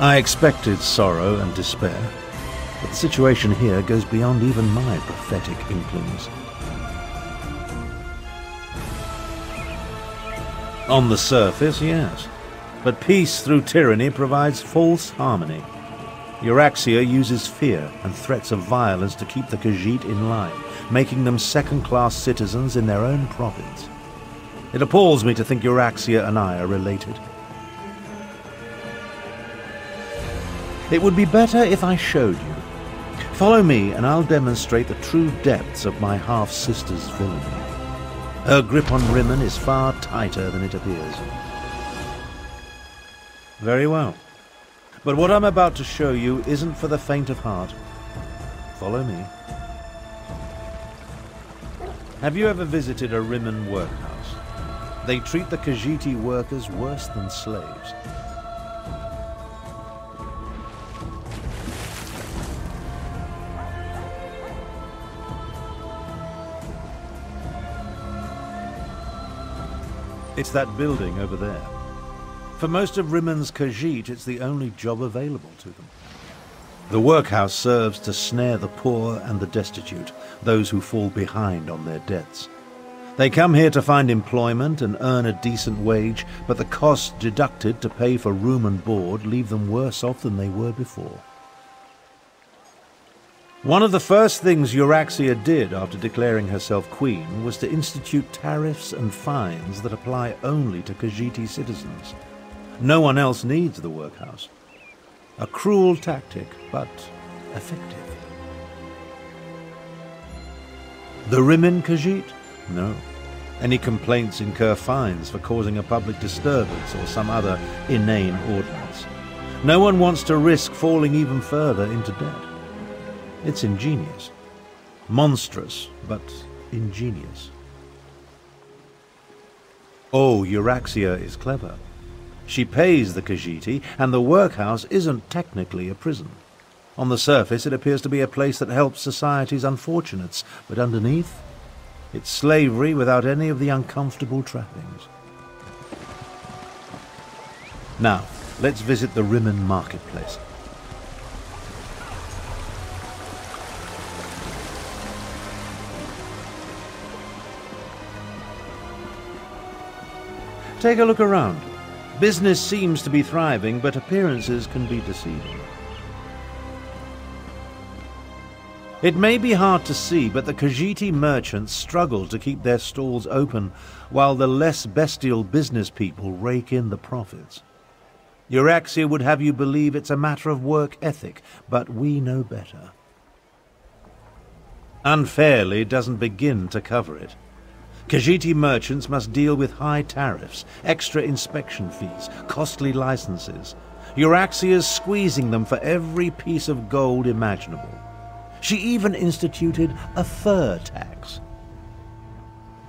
I expected sorrow and despair, but the situation here goes beyond even my prophetic inklings. On the surface, yes, but peace through tyranny provides false harmony. Euraxia uses fear and threats of violence to keep the Khajiit in line, making them second-class citizens in their own province. It appalls me to think Euraxia and I are related. It would be better if I showed you. Follow me and I'll demonstrate the true depths of my half-sister's villainy. Her grip on Rimmen is far tighter than it appears. Very well. But what I'm about to show you isn't for the faint of heart. Follow me. Have you ever visited a Rimmen workhouse? They treat the Khajiiti workers worse than slaves. It's that building over there. For most of Rimmen's Khajiit, it's the only job available to them. The workhouse serves to snare the poor and the destitute, those who fall behind on their debts. They come here to find employment and earn a decent wage, but the costs deducted to pay for room and board leave them worse off than they were before. One of the first things Euraxia did after declaring herself queen was to institute tariffs and fines that apply only to Khajiiti citizens. No one else needs the workhouse. A cruel tactic, but effective. The Rimmen Khajiit? No. Any complaints incur fines for causing a public disturbance or some other inane ordinance. No one wants to risk falling even further into debt. It's ingenious. Monstrous, but ingenious. Oh, Euraxia is clever. She pays the Khajiiti, and the workhouse isn't technically a prison. On the surface, it appears to be a place that helps society's unfortunates, but underneath, it's slavery without any of the uncomfortable trappings. Now, let's visit the Rimmen marketplace. Take a look around. Business seems to be thriving, but appearances can be deceiving. It may be hard to see, but the Khajiiti merchants struggle to keep their stalls open, while the less bestial business people rake in the profits. Euraxia would have you believe it's a matter of work ethic, but we know better. Unfairly doesn't begin to cover it. Khajiiti merchants must deal with high tariffs, extra inspection fees, costly licenses. Euraxia's squeezing them for every piece of gold imaginable. She even instituted a fur tax.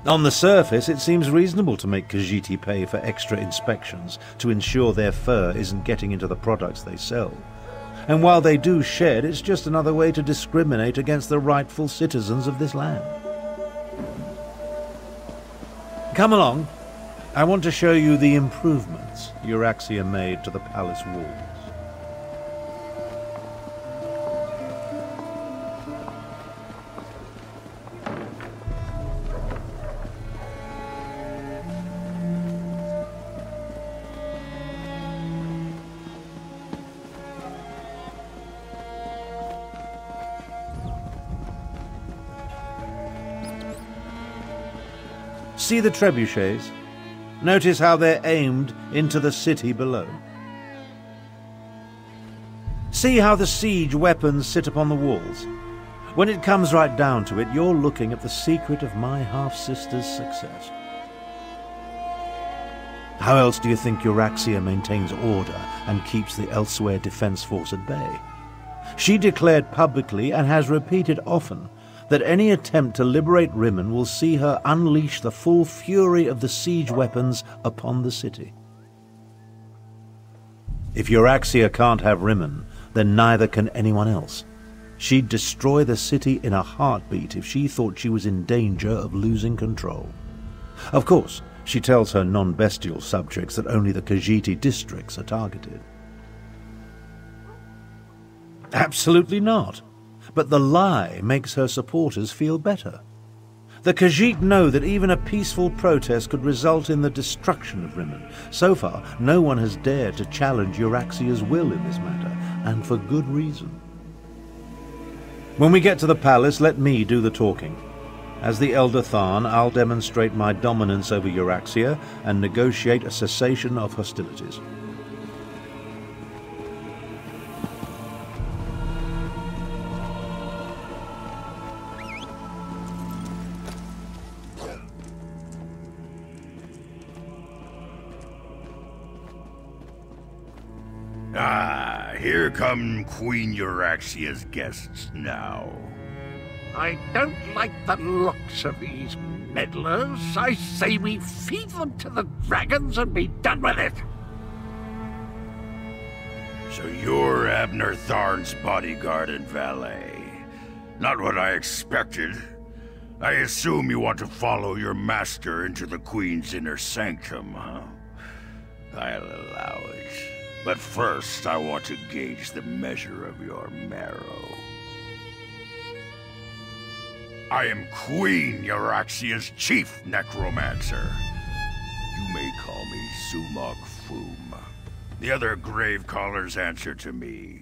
On the surface, it seems reasonable to make Khajiiti pay for extra inspections to ensure their fur isn't getting into the products they sell. And while they do shed, it's just another way to discriminate against the rightful citizens of this land. Come along. I want to show you the improvements Euraxia made to the palace walls. See the trebuchets? Notice how they're aimed into the city below. See how the siege weapons sit upon the walls? When it comes right down to it, you're looking at the secret of my half-sister's success. How else do you think Euraxia maintains order and keeps the Elsweyr defense force at bay? She declared publicly and has repeated often that any attempt to liberate Rimmen will see her unleash the full fury of the siege weapons upon the city. If Euraxia can't have Rimmen, then neither can anyone else. She'd destroy the city in a heartbeat if she thought she was in danger of losing control. Of course, she tells her non-bestial subjects that only the Khajiiti districts are targeted. Absolutely not. But the lie makes her supporters feel better. The Khajiit know that even a peaceful protest could result in the destruction of Rimmon. So far, no one has dared to challenge Euraxia's will in this matter, and for good reason. When we get to the palace, let me do the talking. As the Elder Tharn, I'll demonstrate my dominance over Euraxia and negotiate a cessation of hostilities. Here come Queen Euraxia's guests now. I don't like the looks of these meddlers. I say we feed them to the dragons and be done with it. So you're Abner Tharn's bodyguard and valet. Not what I expected. I assume you want to follow your master into the Queen's inner sanctum, huh? I'll allow it. But first, I want to gauge the measure of your marrow. I am Queen Euraxia's chief necromancer. You may call me Zumog Foom. The other grave callers answer to me.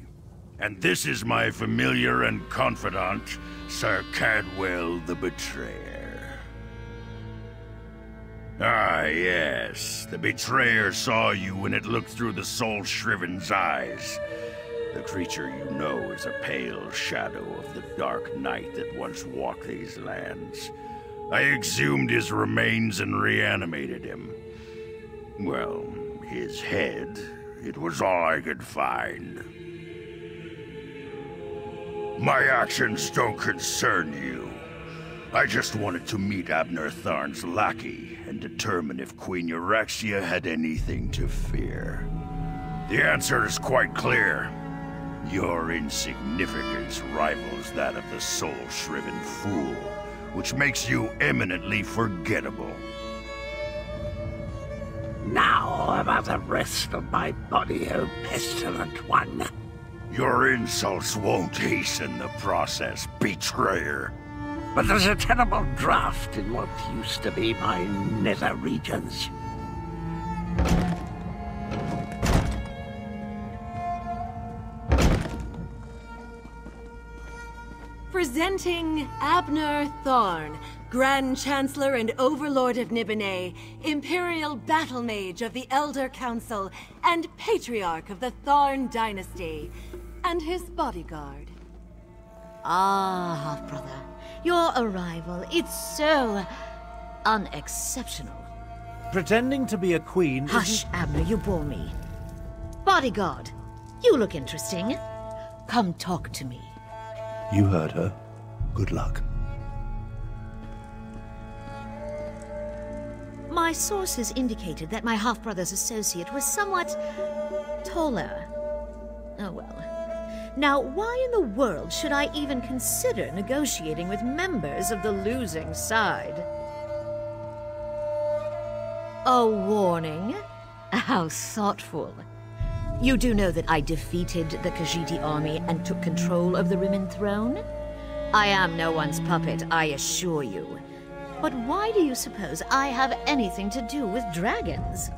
And this is my familiar and confidant, Sir Cadwell the Betrayer. Ah, yes. The Betrayer saw you when it looked through the soul-shriven's eyes. The creature you know is a pale shadow of the dark night that once walked these lands. I exhumed his remains and reanimated him. Well, his head, it was all I could find. My actions don't concern you. I just wanted to meet Abner Tharn's lackey and determine if Queen Euraxia had anything to fear. The answer is quite clear. Your insignificance rivals that of the soul-shriven fool, which makes you eminently forgettable. Now about the rest of my body, O pestilent one. Your insults won't hasten the process, betrayer. But there's a terrible draft in what used to be my nether regions. Presenting Abner Tharn, Grand Chancellor and Overlord of Nibene, Imperial Battle Mage of the Elder Council, and Patriarch of the Tharn Dynasty, and his bodyguard. Ah, half-brother. Your arrival, it's so unexceptional. Pretending to be a queen Hush, Abner, you bore me. Bodyguard, you look interesting. Come talk to me. You heard her. Good luck. My sources indicated that my half-brother's associate was somewhat taller. Oh well. Now, why in the world should I even consider negotiating with members of the losing side? A warning? How thoughtful. You do know that I defeated the Khajiit army and took control of the Rimmon throne? I am no one's puppet, I assure you. But why do you suppose I have anything to do with dragons?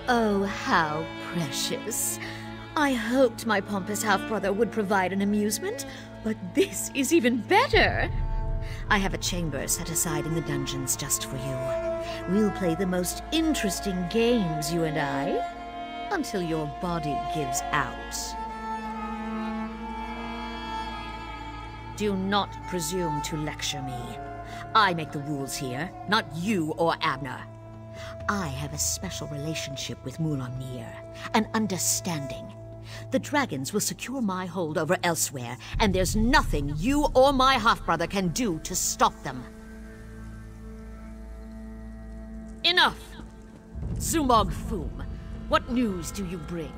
Oh, how precious. I hoped my pompous half-brother would provide an amusement, but this is even better. I have a chamber set aside in the dungeons just for you. We'll play the most interesting games, you and I, until your body gives out. Do not presume to lecture me. I make the rules here, not you or Abner. I have a special relationship with Mulamnir, an understanding. The dragons will secure my hold over Elsweyr, and there's nothing you or my half-brother can do to stop them. Enough! Zumog Foom, what news do you bring?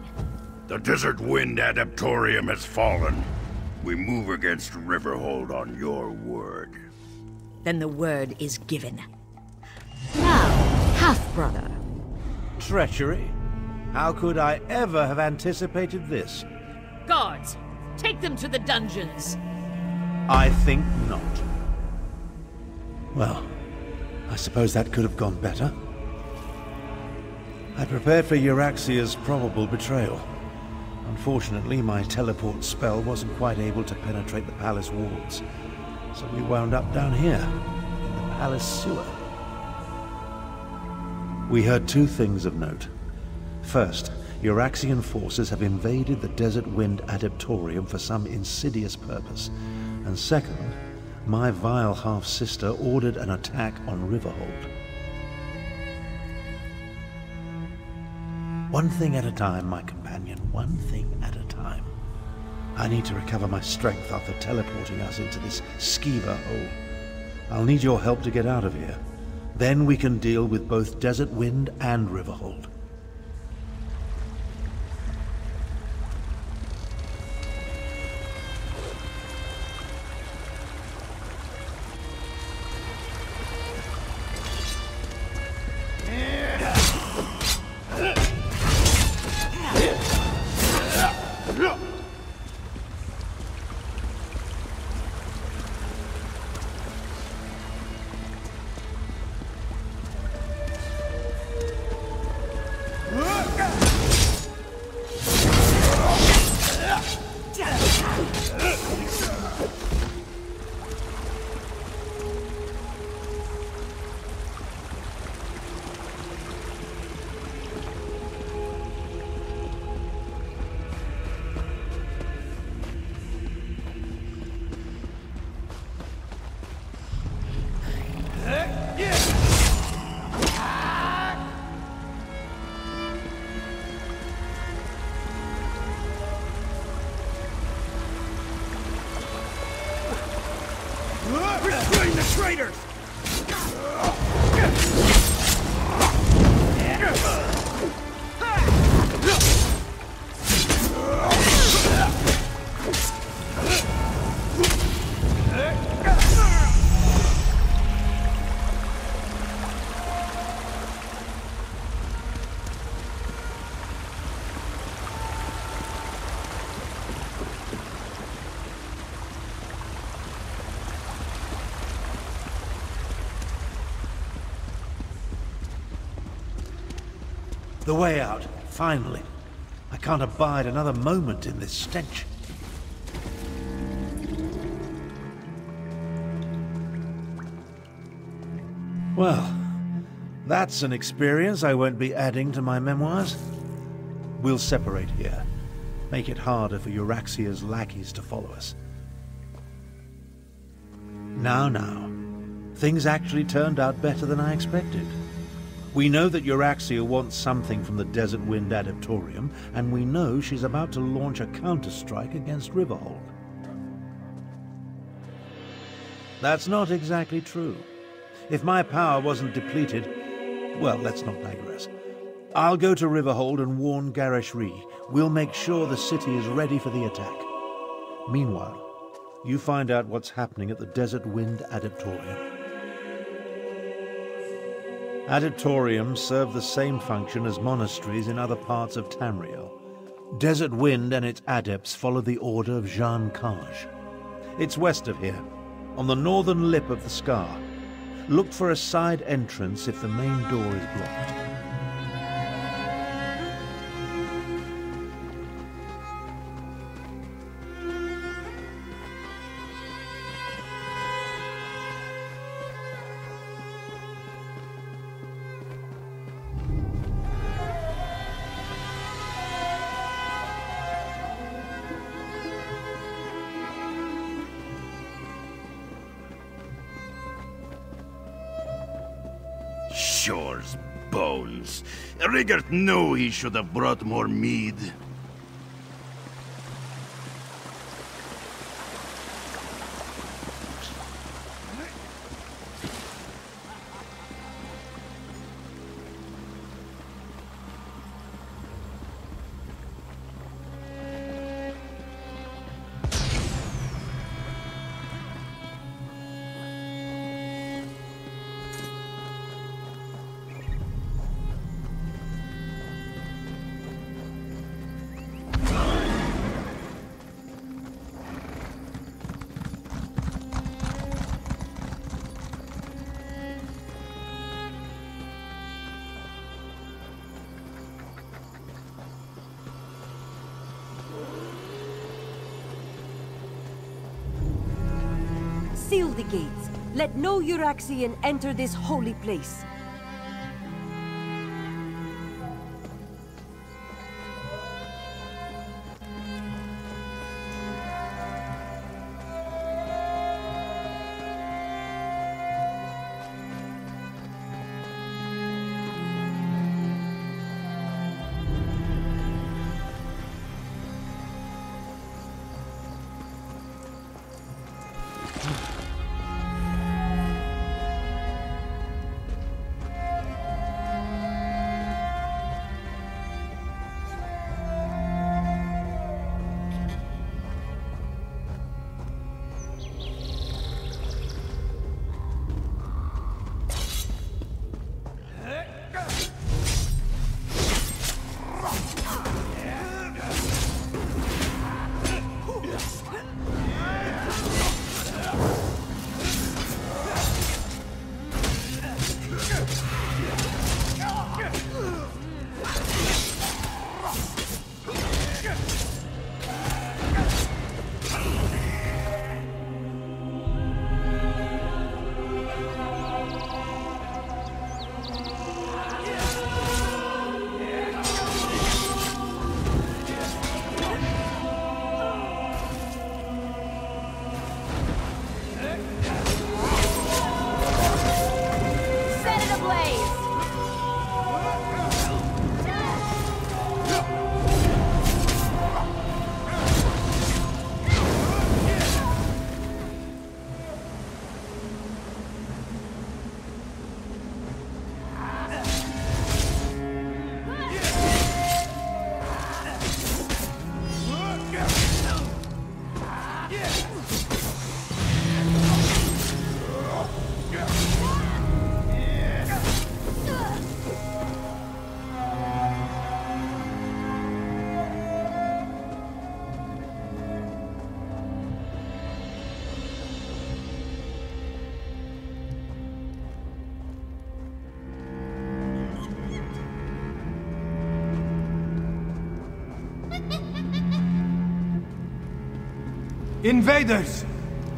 The Desert Wind Adaptorium has fallen. We move against Riverhold on your word. Then the word is given. Now, half-brother. Treachery? How could I ever have anticipated this? Guards, take them to the dungeons. I think not. Well, I suppose that could have gone better. I prepared for Euraxia's probable betrayal. Unfortunately, my teleport spell wasn't quite able to penetrate the palace walls, so we wound up down here, in the palace sewer. We heard two things of note. First, Euraxian forces have invaded the Desert Wind Adeptorium for some insidious purpose. And second, my vile half-sister ordered an attack on Riverhold. One thing at a time, my companion, one thing at a time. I need to recover my strength after teleporting us into this skeever hole. I'll need your help to get out of here. Then we can deal with both Desert Wind and Riverhold. Restrain the traitors! The way out, finally. I can't abide another moment in this stench. Well, that's an experience I won't be adding to my memoirs. We'll separate here. Make it harder for Euraxia's lackeys to follow us. Now. Things actually turned out better than I expected. We know that Euraxia wants something from the Desert Wind Adeptorium, and we know she's about to launch a counterstrike against Riverhold. That's not exactly true. If my power wasn't depleted, well, let's not digress. I'll go to Riverhold and warn Garishri. We'll make sure the city is ready for the attack. Meanwhile, you find out what's happening at the Desert Wind Adeptorium. Adeptoriums serve the same function as monasteries in other parts of Tamriel. Desert Wind and its adepts follow the order of Jean Kaj. It's west of here, on the northern lip of the scar. Look for a side entrance if the main door is blocked. Shore's bones. Rigert knew he should have brought more mead. seal the gates. Let no Uraxian enter this holy place. Invaders!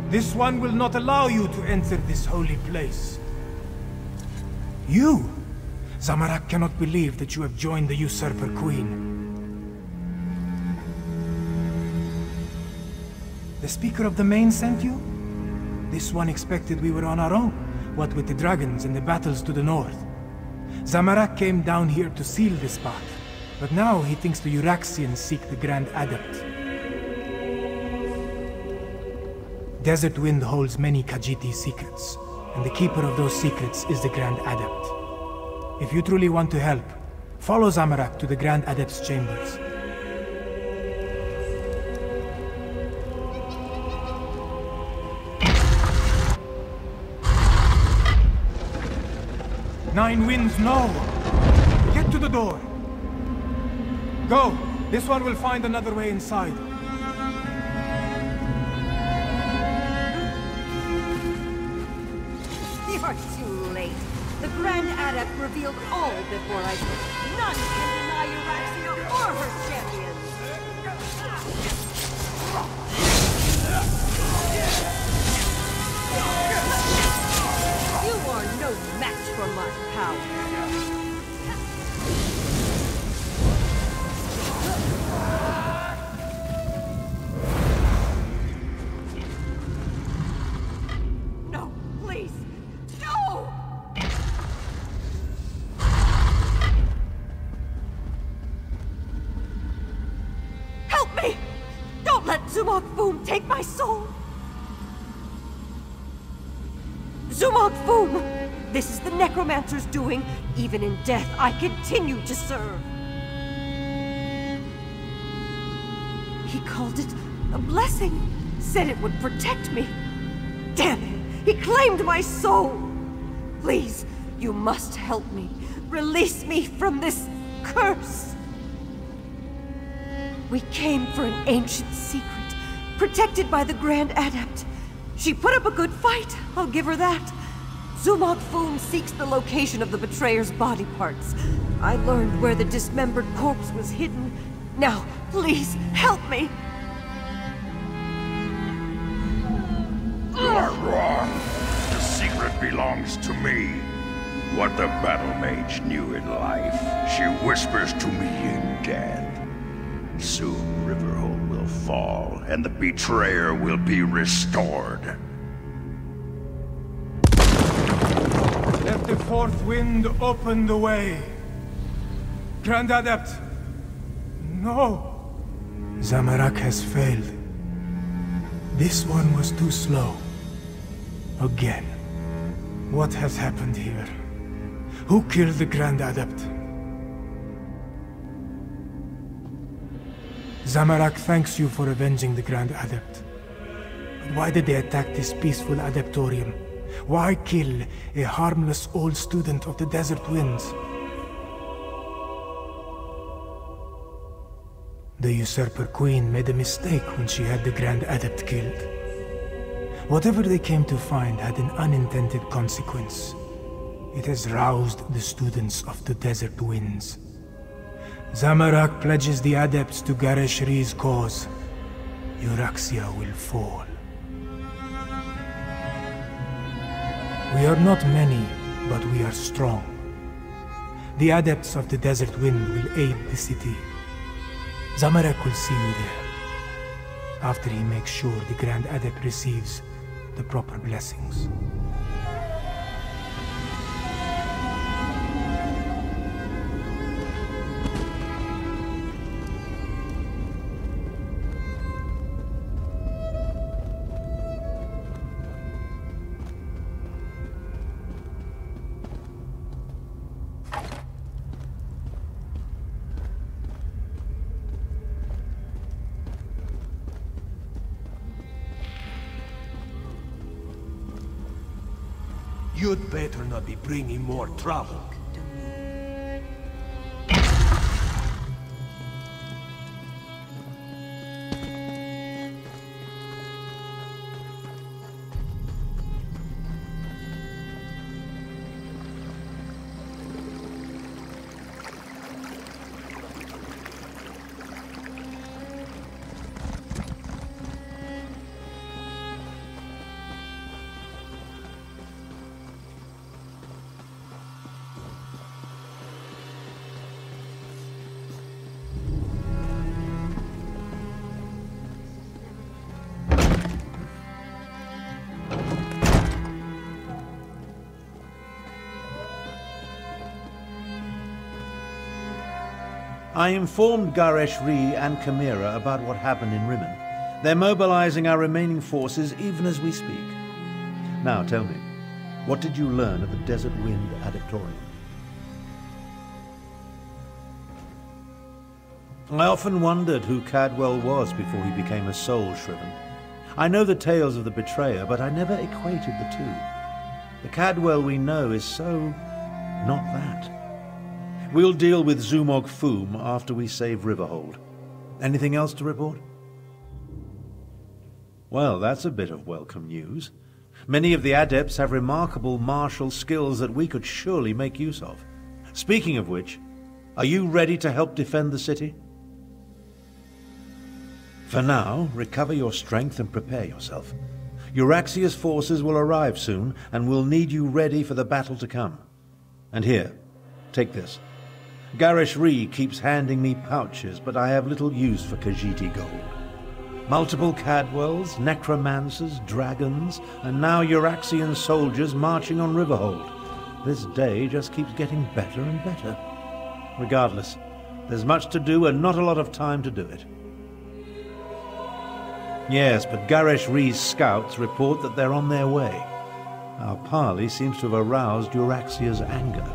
This one will not allow you to enter this holy place. You! Zamorak cannot believe that you have joined the Usurper Queen. The Speaker of the Main sent you? This one expected we were on our own, what with the dragons and the battles to the north. Zamorak came down here to seal this path, but now he thinks the Uraxians seek the Grand Adept. Desert Wind holds many Khajiit secrets, and the keeper of those secrets is the Grand Adept. If you truly want to help, follow Zamorak to the Grand Adept's chambers. Nine Winds, no! Get to the door! Go! This one will find another way inside. You're too late. The Grand Adept revealed all before I did. None can deny Euraxia or her champions. You are no match for my power. Take my soul! Zumog Foom! This is the Necromancer's doing. Even in death, I continue to serve. He called it a blessing. Said it would protect me. Damn it! He claimed my soul! Please, you must help me. Release me from this curse! We came for an ancient secret. Protected by the Grand Adept. She put up a good fight, I'll give her that. Zumog Foom seeks the location of the betrayer's body parts. I learned where the dismembered corpse was hidden. Now, please, help me! are wrong. The secret belongs to me. What the battle mage knew in life, she whispers to me in death. Soon Riverhold will fall, and the betrayer will be restored. Let the fourth wind open the way. Grand Adept! No! Zamorak has failed. This one was too slow. Again. What has happened here? Who killed the Grand Adept? Zamorak thanks you for avenging the Grand Adept. But why did they attack this peaceful Adeptorium? Why kill a harmless old student of the Desert Winds? The Usurper Queen made a mistake when she had the Grand Adept killed. Whatever they came to find had an unintended consequence. It has roused the students of the Desert Winds. Zamorak pledges the Adepts to Gareshri's cause. Euraxia will fall. We are not many, but we are strong. The Adepts of the Desert Wind will aid the city. Zamorak will see you there, after he makes sure the Grand Adept receives the proper blessings. You'd better not be bringing more trouble. I informed Gareshri and Chimera about what happened in Rimmon. They're mobilizing our remaining forces even as we speak. Now tell me, what did you learn at the Desert Wind Adeptorium? I often wondered who Cadwell was before he became a soul shriven. I know the tales of the betrayer, but I never equated the two. The Cadwell we know is so not that. We'll deal with Zumog Foom after we save Riverhold. Anything else to report? Well, that's a bit of welcome news. Many of the Adepts have remarkable martial skills that we could surely make use of. Speaking of which, are you ready to help defend the city? For now, recover your strength and prepare yourself. Euraxia's forces will arrive soon, and we'll need you ready for the battle to come. And here, take this. Gareshri keeps handing me pouches, but I have little use for Khajiit gold. Multiple Cadwells, necromancers, dragons, and now Euraxian soldiers marching on Riverhold. This day just keeps getting better and better. Regardless, there's much to do and not a lot of time to do it. Yes, but Gareshri's scouts report that they're on their way. Our parley seems to have aroused Euraxia's anger.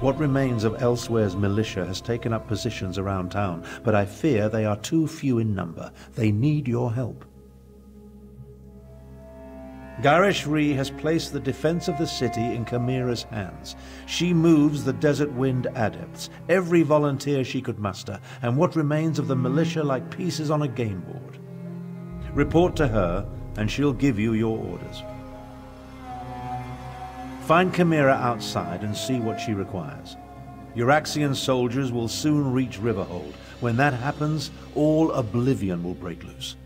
What remains of Elsweyr's militia has taken up positions around town, but I fear they are too few in number. They need your help. Gareshri has placed the defense of the city in Chimera's hands. She moves the Desert Wind Adepts, every volunteer she could muster, and what remains of the militia like pieces on a game board. Report to her, and she'll give you your orders. Find Chimera outside and see what she requires. Euraxian soldiers will soon reach Riverhold. When that happens, all oblivion will break loose.